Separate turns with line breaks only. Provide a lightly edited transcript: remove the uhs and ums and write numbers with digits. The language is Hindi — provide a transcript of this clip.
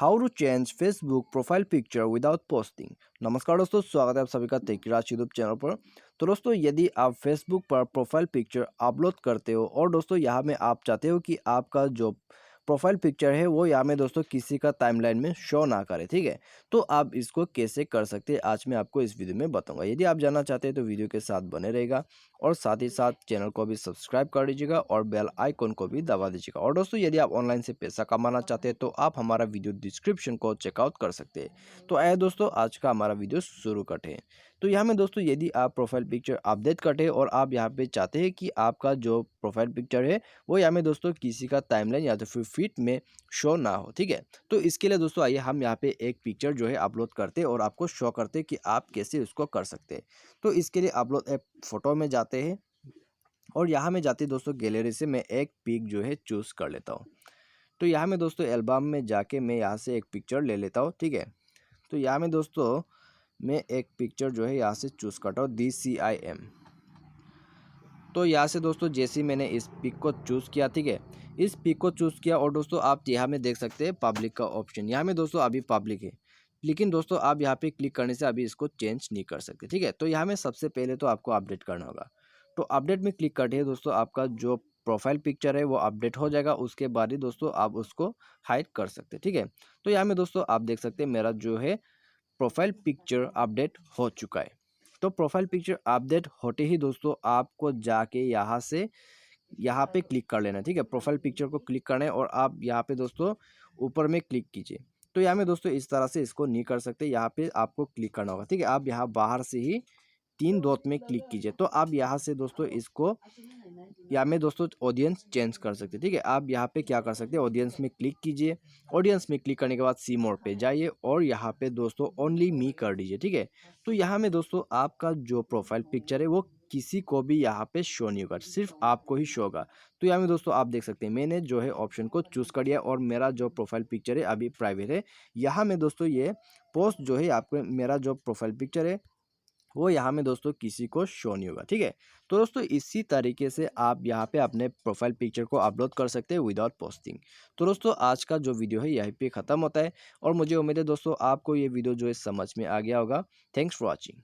How to change Facebook profile picture without posting. नमस्कार दोस्तों, स्वागत है आप सभी का टेकराज यूट्यूब चैनल पर। तो दोस्तों, यदि आप फेसबुक पर प्रोफाइल पिक्चर अपलोड करते हो और दोस्तों यहाँ में आप चाहते हो कि आपका जो प्रोफाइल पिक्चर है वो यहाँ में दोस्तों किसी का टाइमलाइन में शो ना करे, ठीक है। तो आप इसको कैसे कर सकते हैं आज मैं आपको इस वीडियो में बताऊंगा। यदि आप जानना चाहते हैं तो वीडियो के साथ बने रहेगा और साथ ही साथ चैनल को भी सब्सक्राइब कर दीजिएगा और बेल आइकन को भी दबा दीजिएगा। और दोस्तों, यदि आप ऑनलाइन से पैसा कमाना चाहते हैं तो आप हमारा वीडियो डिस्क्रिप्शन को चेकआउट कर सकते हैं। तो आइए दोस्तों, आज का हमारा वीडियो शुरू करते हैं। तो यहाँ में दोस्तों, यदि आप प्रोफाइल पिक्चर अपडेट करते हैं और आप यहाँ पे चाहते हैं कि आपका जो प्रोफाइल पिक्चर है वो यहाँ में दोस्तों किसी का टाइमलाइन या तो फिर फीड में शो ना हो, ठीक है। तो इसके लिए दोस्तों आइए हम यहाँ पे एक पिक्चर जो है अपलोड करते हैं और आपको शो करते हैं कि आप कैसे उसको कर सकते हैं। तो इसके लिए अपलोड ऐप फोटो में जाते हैं और यहाँ में जाते दोस्तों गैलरी से मैं एक पिक जो है चूज़ कर लेता हूँ। तो यहाँ में दोस्तों एल्बम में जाके मैं यहाँ से एक पिक्चर ले लेता हूँ, ठीक है। तो यहाँ में दोस्तों मैं एक पिक्चर जो है यहाँ से चूज़ करता हूँ DCIM। तो यहाँ से दोस्तों जैसे ही मैंने इस पिक को चूज़ किया, ठीक है, इस पिक को चूज़ किया और दोस्तों आप यहाँ में देख सकते हैं पब्लिक का ऑप्शन। यहाँ में दोस्तों अभी पब्लिक है, लेकिन दोस्तों आप यहाँ पे क्लिक करने से अभी इसको चेंज नहीं कर सकते, ठीक है। तो यहाँ में सबसे पहले तो आपको अपडेट करना होगा। तो अपडेट में क्लिक करते हैं दोस्तों, आपका जो प्रोफाइल पिक्चर है वो अपडेट हो जाएगा। उसके बाद ही दोस्तों आप उसको हाइड कर सकते हैं, ठीक है। तो यहाँ में दोस्तों आप देख सकते हैं मेरा जो है प्रोफाइल पिक्चर अपडेट हो चुका है। तो प्रोफाइल पिक्चर अपडेट होते ही दोस्तों आपको जाके यहाँ पे क्लिक कर लेना है, ठीक है। प्रोफाइल पिक्चर को क्लिक करना है और आप यहाँ पे दोस्तों ऊपर में क्लिक कीजिए। तो यहाँ में दोस्तों इस तरह से इसको नहीं कर सकते, यहाँ पे आपको क्लिक करना होगा, ठीक है। आप यहाँ बाहर से ही 3 डॉट में क्लिक कीजिए। तो आप यहाँ से दोस्तों इसको या में दोस्तों ऑडियंस चेंज कर सकते हैं, ठीक है। आप यहाँ पे क्या कर सकते हैं, ऑडियंस में क्लिक कीजिए। ऑडियंस में क्लिक करने के बाद सी मोड पे जाइए और यहाँ पे दोस्तों ओनली मी कर दीजिए, ठीक है। तो यहाँ में दोस्तों आपका जो प्रोफाइल पिक्चर है वो किसी को भी यहाँ पे शो नहीं होगा, सिर्फ आपको ही शो होगा। तो यहाँ में दोस्तों आप देख सकते हैं मैंने जो है ऑप्शन को चूज़ कर दिया और मेरा जो प्रोफाइल पिक्चर है अभी प्राइवेट है। यहाँ में दोस्तों ये पोस्ट जो है आपको मेरा जो प्रोफाइल पिक्चर है वो यहाँ में दोस्तों किसी को शो नहीं होगा, ठीक है। तो दोस्तों इसी तरीके से आप यहाँ पे अपने प्रोफाइल पिक्चर को अपलोड कर सकते हैं विदाउट पोस्टिंग। तो दोस्तों आज का जो वीडियो है यहीं पे ख़त्म होता है और मुझे उम्मीद है दोस्तों आपको ये वीडियो जो है समझ में आ गया होगा। Thanks for watching.